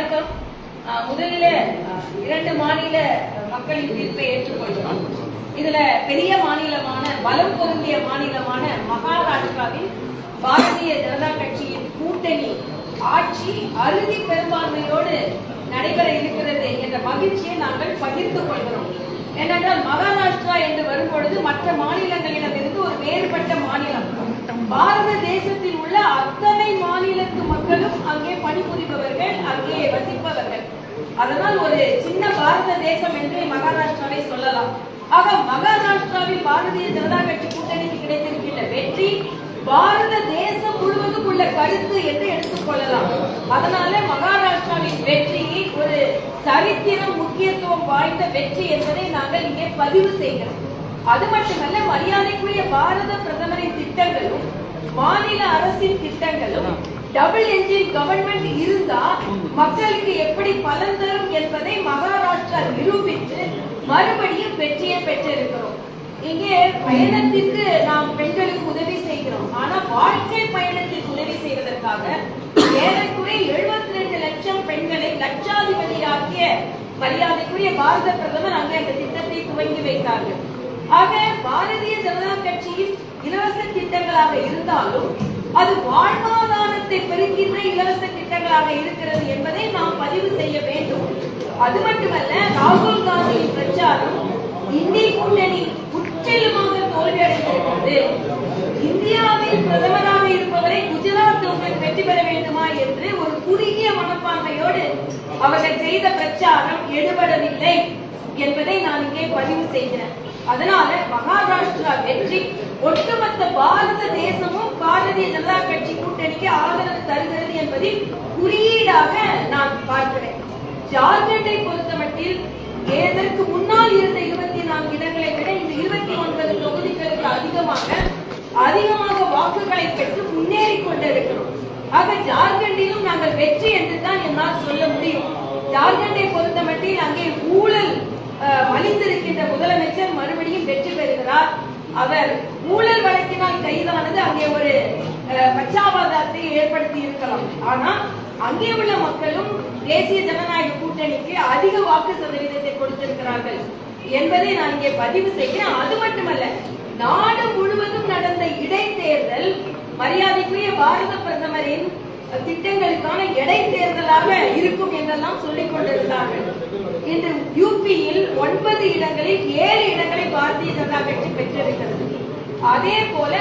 வணக்கம். முதலில் 2 மாநில மக்களின் தீர்ப்பை ஏற்றுக்கொள்கிறோம். இதுல பெரிய மாநிலமான பலம் பொருந்திய மாநிலமான மகாராஷ்டிராவில் பாரதிய ஜனதா கட்சியின் கூட்டணி ஆட்சி அறுதி பெரும்பான்மையோடு நடைபெற இருக்கிறது என்ற மகிழ்ச்சியை நாங்கள் பகிர்ந்து கொள்கிறோம். ஏனென்றால் மகாராஷ்டிரா என்று வரும்பொழுது மற்ற மாநிலங்களிடமிருந்து ஒரு வேறுபட்ட மாநிலம். பாரத தேசத்தில் உள்ள அத்தனை மாநிலத்து மக்களும் அங்கே பணிபுரிபவர்கள், அங்கே வசிப்பவர்கள். அதனால் ஒரு சின்ன பாரத தேசம் என்று மகாராஷ்டிராவை சொல்லலாம். ஆக மகாராஷ்டிராவில் பாரதிய ஜனதா கட்சி கூட்டணிக்கு கிடைத்திருக்கின்ற வெற்றி பாரத தேசம் முழுவதும் உள்ள கருத்து என்று எடுத்துக் கொள்ளலாம். அதனால மகாராஷ்டிராவின் வெற்றி ஒரு சரித்திரம் முக்கியத்துவம் வாய்ந்த வெற்றி என்பதை நாங்கள் இங்கே பதிவு செய்கிறோம். அது மட்டுமல்ல, மரியாதைக்குரிய பாரத பிரதமரின் திட்டங்களும் மாநில அரசின் திட்டங்களும் டபுள் என்ஜின் கவர்மெண்ட் இருந்தா மக்களுக்கு எப்படி பலன் தரும் என்பதை மகாராஷ்டிரா நிரூபித்து மறுபடியும் வெற்றியை பெற்றிருக்கிறோம். இங்கே பயணத்திற்கு நாம் பெண்களுக்கு உதவி செய்கிறோம். ஆனா வாழ்க்கை பயணத்திற்கு உதவி செய்வதற்காக ஏறக்குறைய 72 லட்சம் பெண்களை லட்சாதிபதியாக்கிய மரியாதைக்குரிய பாரத பிரதமர் அங்கே அந்த திட்டத்தை துவங்கி வைத்தார்கள். ஆக பாரதிய ஜனதா கட்சியின் இலவச திட்டங்களாக இருந்தாலும் அது வாழ்வாதாரத்தை பெருக்கின்ற இலவச திட்டங்களாக இருக்கிறது என்பதை நாம் பதிவு செய்ய வேண்டும். அது மட்டுமல்ல, ராகுல் காந்தியின் பிரச்சாரம் இந்திய கூட்டணி முற்றிலுமாக தோல்வியடைந்திருக்கிறது. இந்தியாவில் பிரதமராக இருப்பவரை குஜராத் தொகுதியில் வெற்றி பெற வேண்டுமா என்று ஒரு குறுகிய மனப்பான்மையோடு அவர்கள் செய்த பிரச்சாரம் எடுபடவில்லை என்பதை நான் இங்கே பதிவு செய்கிறேன். அதனால மகாராஷ்டிரா வெற்றி ஒட்டுமொத்த பாரத தேசமும் பாரதிய ஜனதா கட்சி கூட்டணிக்கு ஆதரவு தருகிறது என்பதில் குறியீடாக நான் பார்க்கிறேன். ஜார்க்கண்டை பொறுத்தமட்டில் இதற்கு முன்னால் இருந்த 24 இடங்களை விட இந்த 29 தொகுதிகளுக்கு அதிகமாக வாக்குகளை பெற்று முன்னேறி கொண்டிருக்கிறோம். ஆக ஜார்க்கண்டிலும் நாங்கள் வெற்றி என்று தான் என்னால் சொல்ல முடியும். ஜார்க்கண்டை பொறுத்தமட்டில் அங்கே ஊழல் மலிந்திருக்கின்ற முதலமைச்சர் மறுபடியும் வெற்றி பெறுகிறார். அவர் ஊழல் வழக்கினால் கைதானது அங்கே ஒரு பச்சாபாதத்தை ஏற்படுத்தி இருக்கலாம். ஆனா அங்கே உள்ள மக்களும் தேசிய ஜனநாயக கூட்டணிக்கு அதிக வாக்கு சதவீதத்தை கொடுத்திருக்கிறார்கள் என்பதை நான் இங்கே பதிவு செய்கிறேன். அது மட்டுமல்ல, நாடு முழுவதும் நடந்த இடைத்தேர்தல் மரியாதைக்குரிய பாரத பிரதமரின் திட்டங்களுக்கான இடைத்தேர்தலாக இருக்கும் என்றெல்லாம் சொல்லிக் கொண்டிருந்தார்கள். இன்று யூபியில் 9 இடங்களில் 7 இடங்களை பாரதிய ஜனதா கட்சி பெற்றிருக்கிறது. அதே போல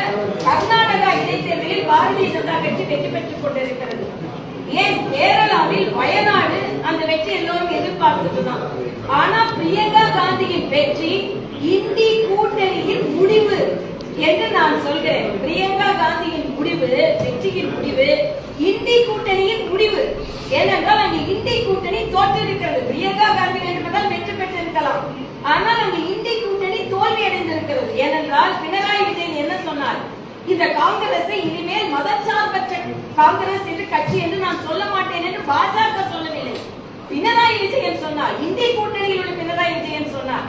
கர்நாடகா இடைத்தேர்தலில் பாரதிய ஜனதா கட்சி வெற்றி பெற்றுக் கொண்டிருக்கிறது. ஏன் கேரளாவில் வயநாடு அந்த வெற்றி எல்லோரும் எதிர்பார்த்ததுதான். ஆனா பிரியங்கா காந்தியின் வெற்றி இந்தி கூட்டணியின் முடிவு என்று நான் சொல்கிறேன். பிரியங்கா காந்தியின் முடிவு, வெற்றியின் முடிவு இந்தி கூட்டணியின் முடிவு. ஏனென்றால் அங்கு இந்தி கூட்டணி தோற்றிருக்கிறது. பிரியங்கா காந்தி வேண்டுமென்றால் வெற்றி பெற்றிருக்கலாம். ஆனால் அங்கு இந்தி கூட்டணி தோல்வி அடைந்திருக்கிறது. ஏனென்றால் பினராயி விஜயன் என்ன சொன்னார்? இந்த காங்கிரஸை இனிமேல் மதச்சார்பற்ற காங்கிரஸ் என்று கட்சி என்று நான் சொல்ல மாட்டேன் என்று பாஜக சொல்லவில்லை. பினராயி விஜயன் சொன்னார். இந்தி கூட்டணியில் உள்ள பினராயி விஜயன் சொன்னார்.